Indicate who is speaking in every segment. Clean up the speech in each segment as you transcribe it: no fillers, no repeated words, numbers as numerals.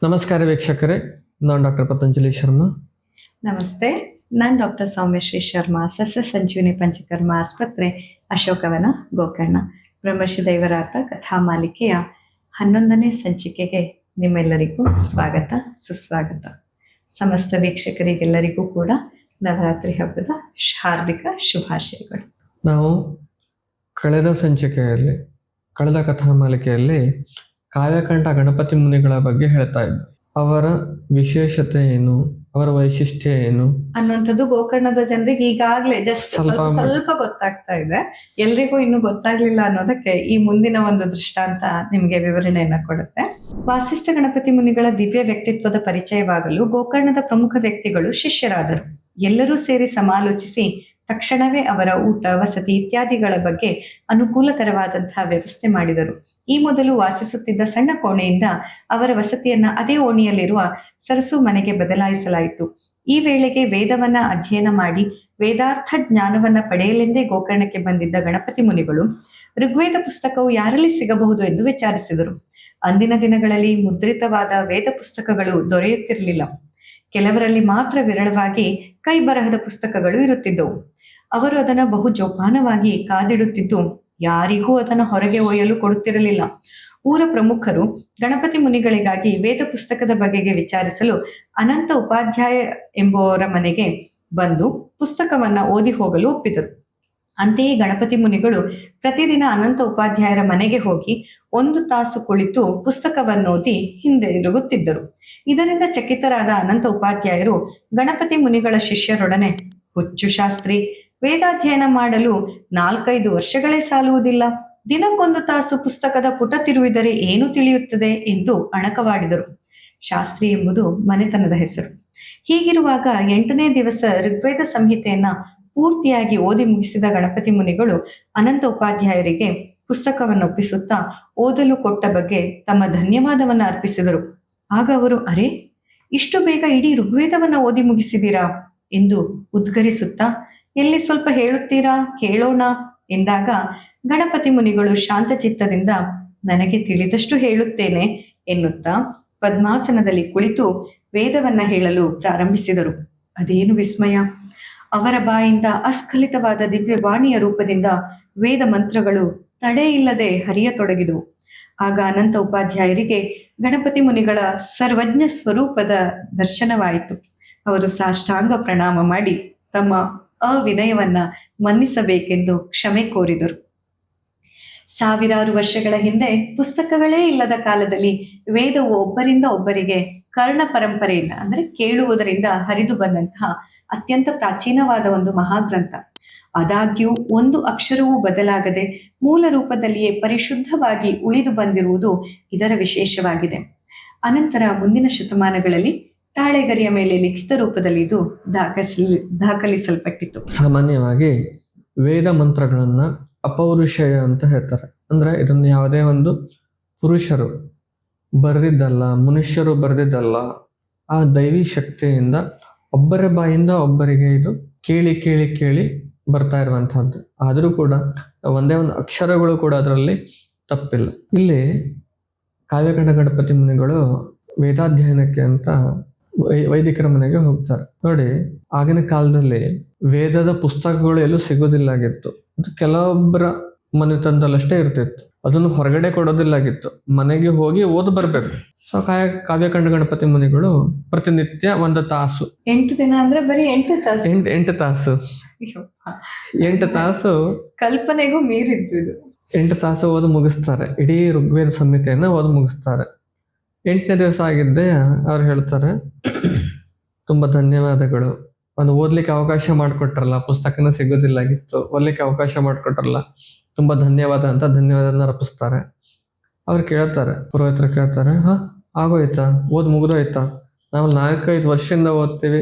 Speaker 1: ನಮಸ್ಕಾರ ವೀಕ್ಷಕರೇ, ನಾನು ಡಾಕ್ಟರ್ ಪತಂಜಲಿ ಶರ್ಮಾ.
Speaker 2: ನಮಸ್ತೆ, ನಾನು ಡಾಕ್ಟರ್ ಸೌಮ್ಯಶ್ರೀ ಶರ್ಮಾ, ಸಸ್ಯ ಸಂಜೀವಿನಿ ಪಂಚಕರ್ಮ ಆಸ್ಪತ್ರೆ, ಅಶೋಕವನ, ಗೋಕರ್ಣ. ಬ್ರಹ್ಮರ್ಷಿ ದೈವರಾತ ಕಥಾ ಮಾಲಿಕೆಯ 11ನೇ ಸಂಚಿಕೆಗೆ ನಿಮ್ಮೆಲ್ಲರಿಗೂ ಸ್ವಾಗತ, ಸುಸ್ವಾಗತ. ಸಮಸ್ತ ವೀಕ್ಷಕರಿಗೆಲ್ಲರಿಗೂ ಕೂಡ ನವರಾತ್ರಿ ಹಬ್ಬದ ಹಾರ್ದಿಕ ಶುಭಾಶಯಗಳು.
Speaker 1: ನಾವು ಕಳೆದ ಕಥಾ ಮಾಲಿಕೆಯಲ್ಲಿ ಕಾವ್ಯಕಂಠ ಗಣಪತಿ ಮುನಿಗಳ ಬಗ್ಗೆ ಹೇಳ್ತಾ ಇದ್ವಿ. ಅವರ ವಿಶೇಷತೆ ಏನು, ಅವರ ವೈಶಿಷ್ಟ್ಯ ಏನು
Speaker 2: ಅನ್ನುವಂಥದ್ದು ಗೋಕರ್ಣದ ಜನರಿಗೆ ಈಗಾಗಲೇ ಜಸ್ಟ್ ಸ್ವಲ್ಪ ಗೊತ್ತಾಗ್ತಾ ಇದೆ. ಎಲ್ರಿಗೂ ಇನ್ನು ಗೊತ್ತಾಗ್ಲಿಲ್ಲ ಅನ್ನೋದಕ್ಕೆ ಈ ಮುಂದಿನ ಒಂದು ದೃಷ್ಟಾಂತ ನಿಮ್ಗೆ ವಿವರಣೆಯನ್ನ ಕೊಡುತ್ತೆ. ವಾಸಿಷ್ಠ ಗಣಪತಿ ಮುನಿಗಳ ದಿವ್ಯ ವ್ಯಕ್ತಿತ್ವದ ಪರಿಚಯವಾಗಲು ಗೋಕರ್ಣದ ಪ್ರಮುಖ ವ್ಯಕ್ತಿಗಳು ಶಿಷ್ಯರಾದರು. ಎಲ್ಲರೂ ಸೇರಿ ಸಮಾಲೋಚಿಸಿ ತಕ್ಷಣವೇ ಅವರ ಊಟ, ವಸತಿ ಇತ್ಯಾದಿಗಳ ಬಗ್ಗೆ ಅನುಕೂಲಕರವಾದಂತಹ ವ್ಯವಸ್ಥೆ ಮಾಡಿದರು. ಈ ಮೊದಲು ವಾಸಿಸುತ್ತಿದ್ದ ಸಣ್ಣ ಕೋಣೆಯಿಂದ ಅವರ ವಸತಿಯನ್ನ ಅದೇ ಓಣಿಯಲ್ಲಿರುವ ಸರಸು ಮನೆಗೆ ಬದಲಾಯಿಸಲಾಯಿತು. ಈ ವೇಳೆಗೆ ವೇದವನ್ನ ಅಧ್ಯಯನ ಮಾಡಿ ವೇದಾರ್ಥ ಜ್ಞಾನವನ್ನ ಪಡೆಯಲೆಂದೇ ಗೋಕರ್ಣಕ್ಕೆ ಬಂದಿದ್ದ ಗಣಪತಿ ಮುನಿಗಳು ಋಗ್ವೇದ ಪುಸ್ತಕವು ಯಾರಲ್ಲಿ ಸಿಗಬಹುದು ಎಂದು ವಿಚಾರಿಸಿದರು. ಅಂದಿನ ದಿನಗಳಲ್ಲಿ ಮುದ್ರಿತವಾದ ವೇದ ಪುಸ್ತಕಗಳು ದೊರೆಯುತ್ತಿರಲಿಲ್ಲ. ಕೆಲವರಲ್ಲಿ ಮಾತ್ರ ವಿರಳವಾಗಿ ಕೈ ಬರಹದ ಪುಸ್ತಕಗಳು ಇರುತ್ತಿದ್ದವು. ಅವರು ಅದನ್ನು ಬಹು ಜೋಪಾನವಾಗಿ ಕಾದಿಡುತ್ತಿದ್ದು ಯಾರಿಗೂ ಅದನ್ನು ಹೊರಗೆ ಒಯ್ಯಲು ಕೊಡುತ್ತಿರಲಿಲ್ಲ. ಊರ ಪ್ರಮುಖರು ಗಣಪತಿ ಮುನಿಗಳಿಗಾಗಿ ವೇದ ಪುಸ್ತಕದ ಬಗೆಗೆ ವಿಚಾರಿಸಲು ಅನಂತ ಉಪಾಧ್ಯಾಯ ಎಂಬುವವರ ಮನೆಗೆ ಬಂದು ಪುಸ್ತಕವನ್ನ ಓದಿ ಹೋಗಲು ಒಪ್ಪಿದರು. ಅಂತೆಯೇ ಗಣಪತಿ ಮುನಿಗಳು ಪ್ರತಿದಿನ ಅನಂತ ಉಪಾಧ್ಯಾಯರ ಮನೆಗೆ ಹೋಗಿ 1 ತಾಸು ಕುಳಿತು ಪುಸ್ತಕವನ್ನೋದಿ ಹಿಂದೆ ತಿರುಗುತ್ತಿದ್ದರು. ಇದರಿಂದ ಚಕಿತರಾದ ಅನಂತ ಉಪಾಧ್ಯಾಯರು ಗಣಪತಿ ಮುನಿಗಳ ಶಿಷ್ಯರೊಡನೆ, ಹುಚ್ಚು ಶಾಸ್ತ್ರಿ, ವೇದಾಧ್ಯಯನ ಮಾಡಲು 4-5 ವರ್ಷಗಳೇ ಸಾಲುವುದಿಲ್ಲ. ದಿನಕ್ಕೊಂದು ತಾಸು ಪುಸ್ತಕದ ಪುಟ ತಿರುವಿದರೆ ಏನು ತಿಳಿಯುತ್ತದೆ ಎಂದು ಅಣಕವಾಡಿದರು. ಶಾಸ್ತ್ರಿ ಎಂಬುದು ಮನೆತನದ ಹೆಸರು. ಹೀಗಿರುವಾಗ 8ನೇ ದಿವಸ ಋಗ್ವೇದ ಸಂಹಿತೆಯನ್ನ ಪೂರ್ತಿಯಾಗಿ ಓದಿ ಮುಗಿಸಿದ ಗಣಪತಿ ಮುನಿಗಳು ಅನಂತ ಉಪಾಧ್ಯಾಯರಿಗೆ ಪುಸ್ತಕವನ್ನು ಒಪ್ಪಿಸುತ್ತಾ ಓದಲು ಕೊಟ್ಟ ಬಗ್ಗೆ ತಮ್ಮ ಧನ್ಯವಾದವನ್ನ ಅರ್ಪಿಸಿದರು. ಆಗ ಅವರು, ಅರೆ, ಇಷ್ಟು ಬೇಗ ಇಡೀ ಋಗ್ವೇದವನ್ನ ಓದಿ ಮುಗಿಸಿದೀರಾ ಎಂದು ಉದ್ಗರಿಸುತ್ತಾ, ಎಲ್ಲಿ ಸ್ವಲ್ಪ ಹೇಳುತ್ತೀರಾ ಕೇಳೋಣ ಎಂದಾಗ ಗಣಪತಿ ಮುನಿಗಳು ಶಾಂತಚಿತ್ತದಿಂದ ನನಗೆ ತಿಳಿದಷ್ಟು ಹೇಳುತ್ತೇನೆ ಎನ್ನುತ್ತಾ ಪದ್ಮಾಸನದಲ್ಲಿ ಕುಳಿತು ವೇದವನ್ನ ಹೇಳಲು ಪ್ರಾರಂಭಿಸಿದರು. ಅದೇನು ವಿಸ್ಮಯ! ಅವರ ಬಾಯಿಂದ ಅಸ್ಖಲಿತವಾದ ದಿವ್ಯವಾಣಿಯ ರೂಪದಿಂದ ವೇದ ಮಂತ್ರಗಳು ತಡೆ ಇಲ್ಲದೆ ಹರಿಯತೊಡಗಿದವು. ಆಗ ಅನಂತ ಉಪಾಧ್ಯಾಯರಿಗೆ ಗಣಪತಿ ಮುನಿಗಳ ಸರ್ವಜ್ಞ ಸ್ವರೂಪದ ದರ್ಶನವಾಯಿತು. ಅವರು ಸಾಷ್ಟಾಂಗ ಪ್ರಣಾಮ ಮಾಡಿ ತಮ್ಮ ಅವಿನಯವನ್ನ ಮನ್ನಿಸಬೇಕೆಂದು ಕ್ಷಮೆ ಕೋರಿದರು. ಸಾವಿರಾರು ವರ್ಷಗಳ ಹಿಂದೆ ಪುಸ್ತಕಗಳೇ ಇಲ್ಲದ ಕಾಲದಲ್ಲಿ ವೇದವು ಒಬ್ಬರಿಂದ ಒಬ್ಬರಿಗೆ ಕರ್ಣ ಪರಂಪರೆಯಿಂದ ಅಂದ್ರೆ ಕೇಳುವುದರಿಂದ ಹರಿದು ಬಂದಂತಹ ಅತ್ಯಂತ ಪ್ರಾಚೀನವಾದ ಒಂದು ಮಹಾಗ್ರಂಥ. ಆದಾಗ್ಯೂ ಒಂದು ಅಕ್ಷರವೂ ಬದಲಾಗದೆ ಮೂಲ ರೂಪದಲ್ಲಿಯೇ ಪರಿಶುದ್ಧವಾಗಿ ಉಳಿದು ಬಂದಿರುವುದು ಇದರ ವಿಶೇಷವಾಗಿದೆ. ಅನಂತರ ಮುಂದಿನ ಶತಮಾನಗಳಲ್ಲಿ ತಾಳೆಗರಿಯ ಮೇಲೆ ಲಿಖಿತ ರೂಪದಲ್ಲಿ ಇದು ದಾಖಲಿಸಲ್ಪಟ್ಟಿತು.
Speaker 1: ಸಾಮಾನ್ಯವಾಗಿ ವೇದ ಮಂತ್ರಗಳನ್ನ ಅಪೌರುಷೇಯ ಅಂತ ಹೇಳ್ತಾರೆ. ಅಂದ್ರೆ ಇದನ್ನು ಯಾವುದೇ ಒಂದು ಪುರುಷರು ಬರೆದಿದ್ದಲ್ಲ, ಮನುಷ್ಯರು ಬರೆದಿದ್ದಲ್ಲ. ಆ ದೈವಿ ಶಕ್ತಿಯಿಂದ ಒಬ್ಬರ ಬಾಯಿಂದ ಒಬ್ಬರಿಗೆ ಇದು ಕೇಳಿ ಕೇಳಿ ಕೇಳಿ ಬರ್ತಾ ಇರುವಂತಹದ್ದು. ಆದರೂ ಕೂಡ ಒಂದೇ ಒಂದು ಅಕ್ಷರಗಳು ಕೂಡ ಅದರಲ್ಲಿ ತಪ್ಪಿಲ್ಲ. ಇಲ್ಲಿ ಕಾವ್ಯಕಂಠ ಗಣಪತಿ ಮುನಿಗಳು ವೇದಾಧ್ಯಯನಕ್ಕೆ ಅಂತ ವೈದಿಕರ ಮನೆಗೆ ಹೋಗ್ತಾರೆ. ನೋಡಿ, ಆಗಿನ ಕಾಲದಲ್ಲಿ ವೇದದ ಪುಸ್ತಕಗಳು ಎಲ್ಲೂ ಸಿಗೋದಿಲ್ಲಾಗಿತ್ತು. ಅದು ಕೆಲವೊಬ್ಬರ ಮನೆತನದಲ್ಲಷ್ಟೇ ಇರ್ತಿತ್ತು. ಅದನ್ನು ಹೊರಗಡೆ ಕೊಡೋದಿಲ್ಲಾಗಿತ್ತು. ಮನೆಗೆ ಹೋಗಿ ಓದ್ ಬರ್ಬೇಕು. ಸೊ ಕಾವ್ಯಕಂಠ ಗಣಪತಿ ಮುನಿಗಳು ಪ್ರತಿನಿತ್ಯ 1 ತಾಸು,
Speaker 2: 8 ದಿನ ಅಂದ್ರೆ ಬರೀ 8 ತಾಸು,
Speaker 1: 8 ತಾಸು 8 ತಾಸು
Speaker 2: ಕಲ್ಪನೆಗೂ ಮೀರಿದ್ದು.
Speaker 1: 8 ತಾಸು ಓದಿ ಮುಗಿಸ್ತಾರೆ. ಇಡೀ ಋಗ್ವೇದ ಸಂಹಿತೆಯನ್ನ ಓದಿ ಮುಗಿಸ್ತಾರೆ. 8ನೇ ದಿವಸ ಆಗಿದ್ದೆ ಅವ್ರು ಹೇಳ್ತಾರೆ, ತುಂಬಾ ಧನ್ಯವಾದಗಳು. ಒಂದು ಓದ್ಲಿಕ್ಕೆ ಅವಕಾಶ ಮಾಡಿಕೊಟ್ರಲ್ಲ, ಪುಸ್ತಕನ ಸಿಗೋದಿಲ್ಲಾಗಿತ್ತು, ಓದ್ಲಿಕ್ಕೆ ಅವಕಾಶ ಮಾಡಿಕೊಟ್ರಲ್ಲ, ತುಂಬಾ ಧನ್ಯವಾದ ಅಂತ ಧನ್ಯವಾದನ ಅರ್ಪಿಸ್ತಾರೆ. ಅವ್ರು ಕೇಳ್ತಾರೆ, ಪುರೋಹಿತರು ಕೇಳ್ತಾರೆ, ಆಗೋಯ್ತಾ, ಓದ್ ಮುಗಿದೋಯ್ತಾ? ನಾವು 4-5 ವರ್ಷದಿಂದ ಓದ್ತೀವಿ,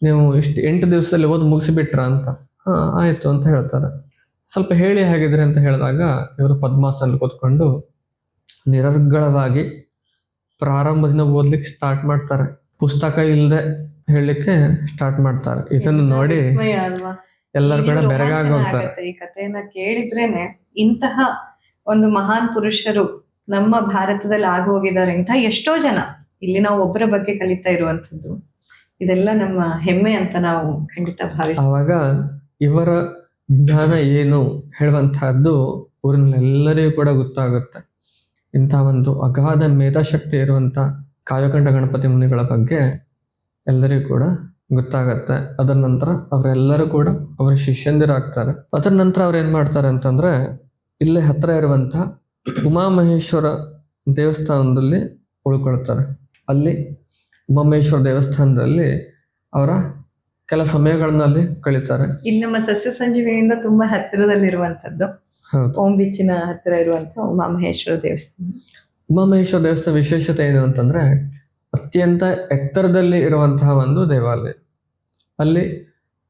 Speaker 1: ನೀವು 8 ದಿವಸದಲ್ಲಿ ಓದ್ ಮುಗಿಸಿಬಿಟ್ರ ಅಂತ. ಆಯ್ತು ಅಂತ ಹೇಳ್ತಾರೆ. ಸ್ವಲ್ಪ ಹೇಳಿ ಹೇಗಿದ್ರೆ ಅಂತ ಹೇಳಿದಾಗ ಇವರು ಪದ್ಮಾಸನಲ್ಲಿ ಕೂತ್ಕೊಂಡು ನಿರರ್ಗಳವಾಗಿ ಪ್ರಾರಂಭದಿಂದ ಓದ್ಲಿಕ್ಕೆ ಸ್ಟಾರ್ಟ್ ಮಾಡ್ತಾರೆ. ಪುಸ್ತಕ ಇಲ್ಲದೆ ಹೇಳಲಿಕ್ಕೆ ಸ್ಟಾರ್ಟ್ ಮಾಡ್ತಾರೆ. ಇದನ್ನು ನೋಡಿ ಎಲ್ಲರೂ ಕೂಡ ಬೆರಗಾಗಿ ಹೋಗ್ತಾರೆ.
Speaker 2: ಈ ಕಥೆಯನ್ನ ಕೇಳಿದ್ರೇನೆ ಇಂತಹ ಒಂದು ಮಹಾನ್ ಪುರುಷರು ನಮ್ಮ ಭಾರತದಲ್ಲಿ ಆಗೋಗಿದ್ದಾರೆ. ಇಂತಹ ಎಷ್ಟೋ ಜನ ಇಲ್ಲಿ ನಾವು ಒಬ್ಬರ ಬಗ್ಗೆ ಕಲಿತಾ ಇರುವಂತದ್ದು, ಇದೆಲ್ಲ ನಮ್ಮ ಹೆಮ್ಮೆ ಅಂತ ನಾವು ಖಂಡಿತ ಭಾವಿಸ್ತೀವಿ.
Speaker 1: ಆವಾಗ ಇವರ ಜ್ಞಾನ ಏನು ಹೇಳುವಂತಹದ್ದು ಊರಿನಲ್ಲೆಲ್ಲರಿಗೂ ಕೂಡ ಗೊತ್ತಾಗುತ್ತೆ. ಇಂಥ ಒಂದು ಅಗಾಧ ಮೇಧಾಶಕ್ತಿ ಇರುವಂತ ಕಾವ್ಯಕಂಠ ಗಣಪತಿ ಮುನಿಗಳ ಬಗ್ಗೆ ಎಲ್ಲರಿಗೂ ಕೂಡ ಗೊತ್ತಾಗತ್ತೆ. ಅದರ ನಂತರ ಅವರೆಲ್ಲರೂ ಕೂಡ ಅವರ ಶಿಷ್ಯಂದಿರಾಗ್ತಾರೆ. ಅದರ ನಂತರ ಅವ್ರು ಏನ್ ಮಾಡ್ತಾರೆ ಅಂತಂದ್ರೆ, ಇಲ್ಲೇ ಹತ್ರ ಇರುವಂತ ಉಮಾಮಹೇಶ್ವರ ದೇವಸ್ಥಾನದಲ್ಲಿ ಉಳ್ಕೊಳ್ತಾರೆ. ಅಲ್ಲಿ ಉಮಾಮಹೇಶ್ವರ ದೇವಸ್ಥಾನದಲ್ಲಿ ಅವರ ಕೆಲ ಸಮಯಗಳನ್ನ ಅಲ್ಲಿ ಕಳೀತಾರೆ.
Speaker 2: ಇಲ್ಲಿ ನಮ್ಮ ಸಸ್ಯ ಸಂಜೀವಿನಿಯಿಂದ ತುಂಬಾ ಹತ್ತಿರದಲ್ಲಿರುವಂತದ್ದು,
Speaker 1: ಹೌದು.
Speaker 2: ಓಂ ಬಿಚ್ಚಿನ ಹತ್ತಿರ ಇರುವಂತ ಉಮಾಮಹೇಶ್ವರ ದೇವಸ್ಥಾನ.
Speaker 1: ಉಮಾಮಹೇಶ್ವರ ದೇವಸ್ಥಾನ ವಿಶೇಷತೆ ಏನು ಅಂತಂದ್ರೆ, ಅತ್ಯಂತ ಎತ್ತರದಲ್ಲಿ ಇರುವಂತಹ ಒಂದು ದೇವಾಲಯ. ಅಲ್ಲಿ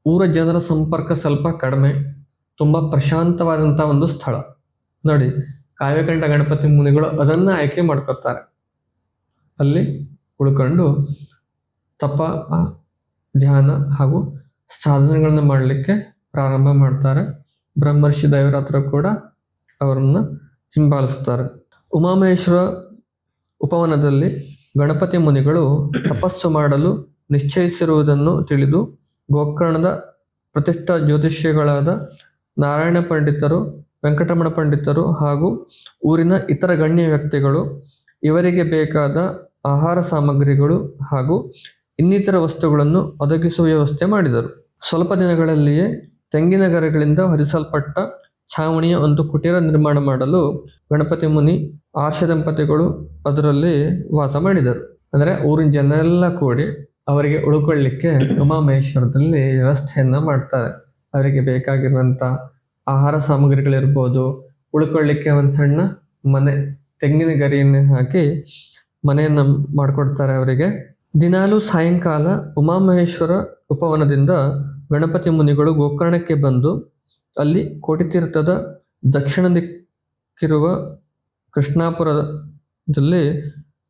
Speaker 1: ಊರ ಜನರ ಸಂಪರ್ಕ ಸ್ವಲ್ಪ ಕಡಿಮೆ, ತುಂಬಾ ಪ್ರಶಾಂತವಾದಂತಹ ಒಂದು ಸ್ಥಳ. ನೋಡಿ, ಕಾವ್ಯಕಂಠ ಗಣಪತಿ ಮುನಿಗಳು ಅದನ್ನ ಆಯ್ಕೆ ಮಾಡ್ಕೊತಾರೆ. ಅಲ್ಲಿ ಉಳ್ಕೊಂಡು ತಪ, ಧ್ಯಾನ ಹಾಗೂ ಸಾಧನೆಗಳನ್ನ ಮಾಡಲಿಕ್ಕೆ ಪ್ರಾರಂಭ ಮಾಡ್ತಾರೆ. ಬ್ರಹ್ಮರ್ಷಿ ದೇವರ ಹತ್ರ ಕೂಡ ಅವರನ್ನ ಹಿಂಬಾಲಿಸ್ತಾರೆ. ಉಮಾಮಹೇಶ್ವರ ಉಪವನದಲ್ಲಿ ಗಣಪತಿ ಮುನಿಗಳು ತಪಸ್ಸು ಮಾಡಲು ನಿಶ್ಚಯಿಸಿರುವುದನ್ನು ತಿಳಿದು ಗೋಕರ್ಣದ ಪ್ರತಿಷ್ಠಾ ಜ್ಯೋತಿಷ್ಯಗಳಾದ ನಾರಾಯಣ ಪಂಡಿತರು, ವೆಂಕಟರಮಣ ಪಂಡಿತರು ಹಾಗೂ ಊರಿನ ಇತರ ಗಣ್ಯ ವ್ಯಕ್ತಿಗಳು ಇವರಿಗೆ ಬೇಕಾದ ಆಹಾರ ಸಾಮಗ್ರಿಗಳು ಹಾಗೂ ಇನ್ನಿತರ ವಸ್ತುಗಳನ್ನು ಒದಗಿಸುವ ವ್ಯವಸ್ಥೆ ಮಾಡಿದರು. ಸ್ವಲ್ಪ ದಿನಗಳಲ್ಲಿಯೇ ತೆಂಗಿನ ಗರಿಗಳಿಂದ ಹೊರಿಸಲ್ಪಟ್ಟ ಛಾವಣಿಯ ಒಂದು ಕುಟೀರ ನಿರ್ಮಾಣ ಮಾಡಲು ಗಣಪತಿ ಮುನಿ ಆರ್ಷ ದಂಪತಿಗಳು ಅದರಲ್ಲಿ ವಾಸ ಮಾಡಿದರು. ಅಂದ್ರೆ ಊರಿನ ಜನರೆಲ್ಲ ಕೂಡಿ ಅವರಿಗೆ ಉಳ್ಕೊಳ್ಳಿಕ್ಕೆ ಉಮಾಮಹೇಶ್ವರದಲ್ಲಿ ವ್ಯವಸ್ಥೆಯನ್ನ ಮಾಡ್ತಾರೆ. ಅವರಿಗೆ ಬೇಕಾಗಿರುವಂತ ಆಹಾರ ಸಾಮಗ್ರಿಗಳಿರ್ಬೋದು, ಉಳ್ಕೊಳ್ಳಿಕ್ಕೆ ಒಂದು ಸಣ್ಣ ಮನೆ, ತೆಂಗಿನ ಗರಿಯನ್ನು ಹಾಕಿ ಮನೆಯನ್ನ ಮಾಡಿಕೊಡ್ತಾರೆ ಅವರಿಗೆ. ದಿನಾಲೂ ಸಾಯಂಕಾಲ ಉಮಾಮಹೇಶ್ವರ ಉಪವನದಿಂದ ಗಣಪತಿ ಮುನಿಗಳು ಗೋಕರ್ಣಕ್ಕೆ ಬಂದು ಅಲ್ಲಿ ಕೋಟಿತೀರ್ಥದ ದಕ್ಷಿಣ ದಿಕ್ಕಿರುವ ಕೃಷ್ಣಾಪುರದಲ್ಲಿ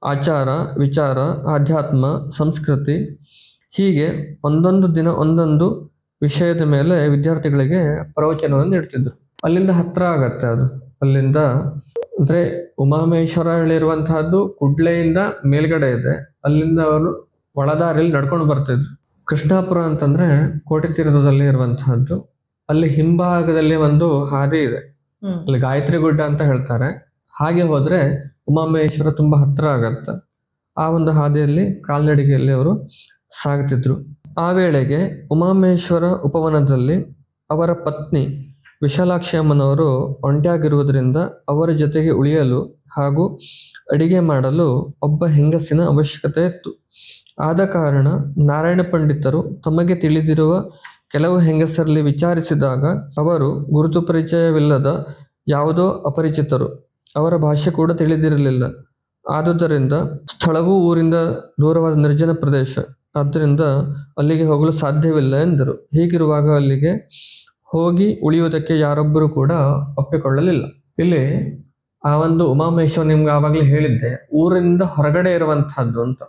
Speaker 1: ಆಚಾರ, ವಿಚಾರ, ಆಧ್ಯಾತ್ಮ, ಸಂಸ್ಕೃತಿ ಹೀಗೆ ಒಂದೊಂದು ದಿನ ಒಂದೊಂದು ವಿಷಯದ ಮೇಲೆ ವಿದ್ಯಾರ್ಥಿಗಳಿಗೆ ಪ್ರವಚನವನ್ನು ನೀಡ್ತಿದ್ರು. ಅಲ್ಲಿಂದ ಹತ್ರ ಆಗತ್ತೆ ಅದು. ಅಲ್ಲಿಂದ ಅಂದ್ರೆ ಉಮಾಮಹೇಶ್ವರ ಹೇಳಿರುವಂತಹದ್ದು ಕುಡ್ಲೆಯಿಂದ ಮೇಲ್ಗಡೆ ಇದೆ. ಅಲ್ಲಿಂದ ಅವರು ಒಳದಾರಿಯಲ್ಲಿ ನಡ್ಕೊಂಡು ಬರ್ತಿದ್ರು. ಕೃಷ್ಣಾಪುರ ಅಂತಂದ್ರೆ ಕೋಟೆ ತೀರ್ಥದಲ್ಲಿ ಇರುವಂತಹದ್ದು. ಅಲ್ಲಿ ಹಿಂಭಾಗದಲ್ಲಿ ಒಂದು ಹಾದಿ ಇದೆ, ಅಲ್ಲಿ ಗಾಯತ್ರಿ ಗುಡ್ಡ ಅಂತ ಹೇಳ್ತಾರೆ. ಹಾಗೆ ಹೋದ್ರೆ ಉಮಾಮಹೇಶ್ವರ ತುಂಬಾ ಹತ್ರ ಆಗತ್ತೆ. ಆ ಒಂದು ಹಾದಿಯಲ್ಲಿ ಕಾಲ್ನಡಿಗೆಯಲ್ಲಿ ಅವರು ಸಾಗ್ತಿದ್ರು. ಆ ವೇಳೆಗೆ ಉಮಾಮಹೇಶ್ವರ ಉಪವನದಲ್ಲಿ ಅವರ ಪತ್ನಿ ವಿಶಾಲಾಕ್ಷಿ ಅಮ್ಮನವರು ಒಂಟಿಯಾಗಿರುವುದರಿಂದ ಅವರ ಜೊತೆಗೆ ಉಳಿಯಲು ಹಾಗೂ ಅಡಿಗೆ ಮಾಡಲು ಒಬ್ಬ ಹೆಂಗಸಿನ ಅವಶ್ಯಕತೆ ಇತ್ತು. ಆದ ಕಾರಣ ನಾರಾಯಣ ಪಂಡಿತರು ತಮಗೆ ತಿಳಿದಿರುವ ಕೆಲವು ಹೆಂಗಸರಲ್ಲಿ ವಿಚಾರಿಸಿದಾಗ ಅವರು ಗುರುತು ಪರಿಚಯವಿಲ್ಲದ ಯಾವುದೋ ಅಪರಿಚಿತರು, ಅವರ ಭಾಷೆ ಕೂಡ ತಿಳಿದಿರಲಿಲ್ಲ. ಆದುದರಿಂದ ಸ್ಥಳವೂ ಊರಿಂದ ದೂರವಾದ ನಿರ್ಜನ ಪ್ರದೇಶ, ಆದ್ದರಿಂದ ಅಲ್ಲಿಗೆ ಹೋಗಲು ಸಾಧ್ಯವಿಲ್ಲ ಎಂದರು. ಹೀಗಿರುವಾಗ ಅಲ್ಲಿಗೆ ಹೋಗಿ ಉಳಿಯುವುದಕ್ಕೆ ಯಾರೊಬ್ಬರು ಕೂಡ ಒಪ್ಪಿಕೊಳ್ಳಲಿಲ್ಲ. ಇಲ್ಲಿ ಆ ಒಂದು ಉಮಾಮಹೇಶ್ವರ ನಿಮ್ಗೆ ಆವಾಗಲೇ ಹೇಳಿದ್ದೆ, ಊರಿಂದ ಹೊರಗಡೆ ಇರುವಂತಹದ್ದು ಅಂತ.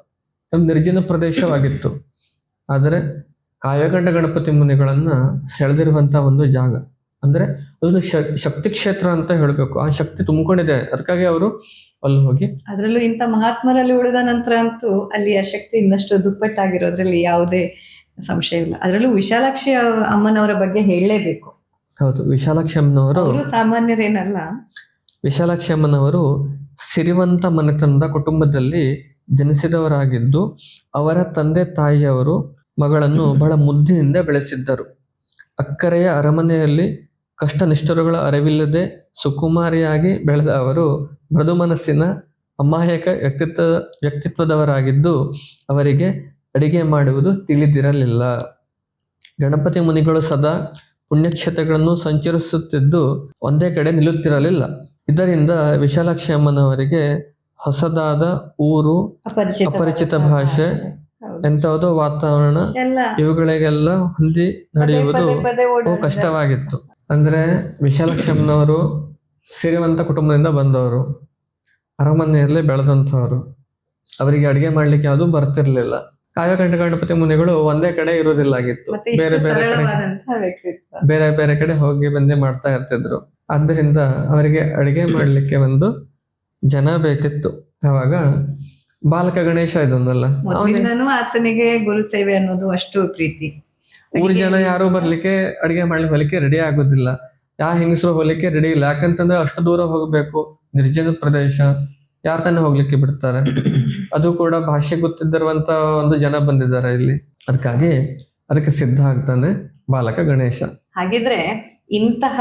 Speaker 1: ಒಂದು ನಿರ್ಜನ ಪ್ರದೇಶವಾಗಿತ್ತು. ಆದರೆ ಕಾವ್ಯಕಂಠ ಗಣಪತಿ ಮುನಿಗಳನ್ನ ಸೆಳೆದಿರುವಂತಹ ಒಂದು ಜಾಗ. ಅಂದ್ರೆ ಅದೊಂದು ಶಕ್ತಿ ಕ್ಷೇತ್ರ ಅಂತ ಹೇಳ್ಬೇಕು. ಆ ಶಕ್ತಿ ತುಂಬಿಕೊಂಡಿದೆ, ಅದಕ್ಕಾಗಿ ಅವರು ಅಲ್ಲಿ ಹೋಗಿ,
Speaker 2: ಅದರಲ್ಲೂ ಇಂಥ ಮಹಾತ್ಮರಲ್ಲಿ ಉಳಿದ ನಂತರ ಅಂತೂ ಅಲ್ಲಿ ಆ ಶಕ್ತಿ ಇನ್ನಷ್ಟು ದುಪ್ಪಟ್ಟಾಗಿರೋದ್ರಲ್ಲಿ ಯಾವುದೇ ಸಂಶಯ ಇಲ್ಲ. ಅದರಲ್ಲೂ ವಿಶಾಲಾಕ್ಷಿ ಅಮ್ಮನವರ ಬಗ್ಗೆ ಹೇಳಲೇಬೇಕು.
Speaker 1: ಹೌದು, ವಿಶಾಲಾಕ್ಷಿ ಅಮ್ಮನವರು
Speaker 2: ಸಾಮಾನ್ಯರೇನಲ್ಲ.
Speaker 1: ವಿಶಾಲಾಕ್ಷಿ ಅಮ್ಮನವರು ಸಿರಿವಂತ ಮನೆತನದ ಕುಟುಂಬದಲ್ಲಿ ಜನಿಸಿದವರಾಗಿದ್ದು, ಅವರ ತಂದೆ ತಾಯಿಯವರು ಮಗಳನ್ನು ಬಹಳ ಮುದ್ದಿನಿಂದ ಬೆಳೆಸಿದ್ದರು. ಅಕ್ಕರೆಯ ಅರಮನೆಯಲ್ಲಿ ಕಷ್ಟ ನಿಷ್ಠರುಗಳ ಅರಿವಿಲ್ಲದೆ ಸುಕುಮಾರಿಯಾಗಿ ಬೆಳೆದ ಅವರು ಮೃದು ಮನಸ್ಸಿನ ಅಮಾಯಕ ವ್ಯಕ್ತಿತ್ವದವರಾಗಿದ್ದು ಅವರಿಗೆ ಅಡಿಗೆ ಮಾಡುವುದು ತಿಳಿದಿರಲಿಲ್ಲ. ಗಣಪತಿ ಮುನಿಗಳು ಸದಾ ಪುಣ್ಯಕ್ಷೇತ್ರಗಳನ್ನು ಸಂಚರಿಸುತ್ತಿದ್ದು ಒಂದೇ ಕಡೆ ನಿಲ್ಲುತ್ತಿರಲಿಲ್ಲ. ಇದರಿಂದ ವಿಶಾಲಾಕ್ಷಿ ಅಮ್ಮನವರಿಗೆ ಹೊಸದಾದ ಊರು, ಅಪರಿಚಿತ ಭಾಷೆ, ಎಂಥವುದೋ ವಾತಾವರಣ, ಇವುಗಳಿಗೆಲ್ಲ ಹೊಂದಿ ನಡೆಯುವುದು ಕಷ್ಟವಾಗಿತ್ತು. ಅಂದ್ರೆ ವಿಶಾಲಾಕ್ಷಿ ಅಮ್ಮನವರು ಸಿರಿವಂತ ಕುಟುಂಬದಿಂದ ಬಂದವರು, ಅರಮನೆಯಲ್ಲಿ ಬೆಳೆದಂಥವ್ರು. ಅವರಿಗೆ ಅಡಿಗೆ ಮಾಡ್ಲಿಕ್ಕೆ ಯಾವುದು ಬರ್ತಿರ್ಲಿಲ್ಲ. ಕಾವ್ಯಕಂಠ ಗಣಪತಿ ಮುನಿಗಳು ಒಂದೇ ಕಡೆ ಇರುವುದಿಲ್ಲಾಗಿತ್ತು, ಬೇರೆ ಬೇರೆ ಕಡೆ ಹೋಗಿ ಬಂದೇ ಮಾಡ್ತಾ ಇರ್ತಿದ್ರು. ಆದ್ದರಿಂದ ಅವರಿಗೆ ಅಡಿಗೆ ಮಾಡ್ಲಿಕ್ಕೆ ಒಂದು ಜನ ಬೇಕಿತ್ತು. ಆವಾಗ ಬಾಲಕ ಗಣೇಶ ಇದೊಂದಲ್ಲ,
Speaker 2: ಮೊದಲಿಂದನೂ ಆತನಿಗೆ ಗುರು ಸೇವೆ ಅನ್ನೋದು ಅಷ್ಟು ಪ್ರೀತಿ.
Speaker 1: ಊರ್ ಜನ ಯಾರು ಬರ್ಲಿಕ್ಕೆ ಅಡಿಗೆ ಮಾಡ್ಲಿಕ್ಕೆ ಹೊಲಿಕ್ಕೆ ರೆಡಿ ಆಗೋದಿಲ್ಲ, ಯಾ ಹೆಂಗಸರು ಹೊಲಿಕ್ಕೆ ರೆಡಿ ಇಲ್ಲ. ಯಾಕಂತಂದ್ರೆ ಅಷ್ಟು ದೂರ ಹೋಗ್ಬೇಕು, ನಿರ್ಜನ ಪ್ರದೇಶ, ಯಾರ ತಾನೇ ಹೋಗ್ಲಿಕ್ಕೆ ಬಿಡ್ತಾರೆ. ಅದು ಕೂಡ ಭಾಷೆ ಗೊತ್ತಿದ್ದಿರುವಂತ ಒಂದು ಜನ ಬಂದಿದ್ದಾರೆ ಇಲ್ಲಿ, ಅದಕ್ಕೆ ಸಿದ್ಧ ಆಗ್ತಾನೆ ಬಾಲಕ ಗಣೇಶ.
Speaker 2: ಹಾಗಿದ್ರೆ ಇಂತಹ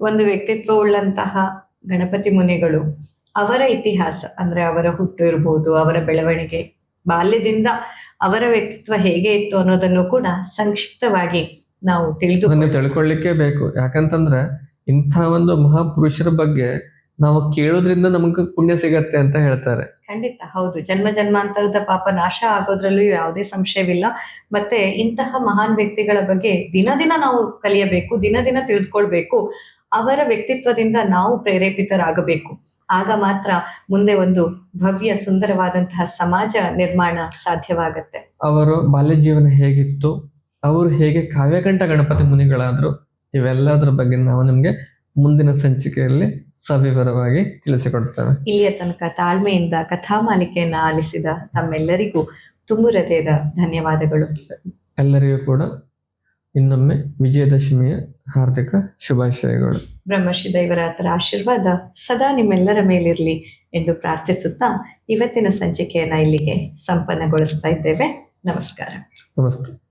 Speaker 2: ಒಂದು ವ್ಯಕ್ತಿತ್ವ ಉಳ್ಳಂತಹ ಗಣಪತಿ ಮುನಿಗಳು, ಅವರ ಇತಿಹಾಸ ಅಂದ್ರೆ ಅವರ ಹುಟ್ಟು ಇರ್ಬೋದು, ಅವರ ಬೆಳವಣಿಗೆ, ಬಾಲ್ಯದಿಂದ ಅವರ ವ್ಯಕ್ತಿತ್ವ ಹೇಗೆ ಇತ್ತು ಅನ್ನೋದನ್ನು ಕೂಡ ಸಂಕ್ಷಿಪ್ತವಾಗಿ ನಾವು
Speaker 1: ತಿಳ್ಕೊಳ್ಳಿಕ್ಕೆ ಬೇಕು. ಯಾಕಂತಂದ್ರೆ ಇಂಥ ಒಂದು ಮಹಾಪುರುಷರ ಬಗ್ಗೆ ನಾವು ಕೇಳೋದ್ರಿಂದ ನಮಗೆ ಪುಣ್ಯ ಸಿಗತ್ತೆ ಅಂತ ಹೇಳ್ತಾರೆ.
Speaker 2: ಖಂಡಿತ ಹೌದು. ಜನ್ಮ ಜನ್ಮಾಂತರದ ಪಾಪ ನಾಶ ಆಗೋದ್ರಲ್ಲೂ ಯಾವುದೇ ಸಂಶಯವಿಲ್ಲ. ಮತ್ತೆ ಇಂತಹ ಮಹಾನ್ ವ್ಯಕ್ತಿಗಳ ಬಗ್ಗೆ ದಿನ ದಿನ ನಾವು ಕಲಿಯಬೇಕು, ದಿನ ದಿನ ತಿಳಿದುಕೊಳ್ಬೇಕು. ಅವರ ವ್ಯಕ್ತಿತ್ವದಿಂದ ನಾವು ಪ್ರೇರೇಪಿತರಾಗಬೇಕು. ಆಗ ಮಾತ್ರ ಮುಂದೆ ಒಂದು ಭವ್ಯ ಸುಂದರವಾದಂತಹ ಸಮಾಜ ನಿರ್ಮಾಣ ಸಾಧ್ಯವಾಗತ್ತೆ.
Speaker 1: ಅವರು ಬಾಲ್ಯ ಜೀವನ ಹೇಗಿತ್ತು, ಅವರು ಹೇಗೆ ಕಾವ್ಯಕಂಠ ಗಣಪತಿ ಮುನಿಗಳಾದ್ರು, ಇವೆಲ್ಲದರ ಬಗ್ಗೆ ನಾವು ನಿಮ್ಗೆ ಮುಂದಿನ ಸಂಚಿಕೆಯಲ್ಲಿ ಸವಿವರವಾಗಿ ತಿಳಿಸಿಕೊಡ್ತೇವೆ.
Speaker 2: ಇಲ್ಲಿಯ ತನಕ ತಾಳ್ಮೆಯಿಂದ ಕಥಾಮಾಲಿಕೆಯನ್ನ ಆಲಿಸಿದ ತಮ್ಮೆಲ್ಲರಿಗೂ ತುಂಬು ಹೃದಯದ ಧನ್ಯವಾದಗಳು.
Speaker 1: ಎಲ್ಲರಿಗೂ ಕೂಡ ಇನ್ನೊಮ್ಮೆ ವಿಜಯದಶಮಿಯ ಹಾರ್ದಿಕ ಶುಭಾಶಯಗಳು.
Speaker 2: ಬ್ರಹ್ಮಶ್ರೀ ದೈವರಾತರ ಆಶೀರ್ವಾದ ಸದಾ ನಿಮ್ಮೆಲ್ಲರ ಮೇಲಿರಲಿ ಎಂದು ಪ್ರಾರ್ಥಿಸುತ್ತಾ ಇವತ್ತಿನ ಸಂಚಿಕೆಯನ್ನ ಇಲ್ಲಿಗೆ ಸಂಪನ್ನಗೊಳಿಸ್ತಾ ಇದ್ದೇವೆ. ನಮಸ್ಕಾರ.
Speaker 1: ನಮಸ್ತೆ.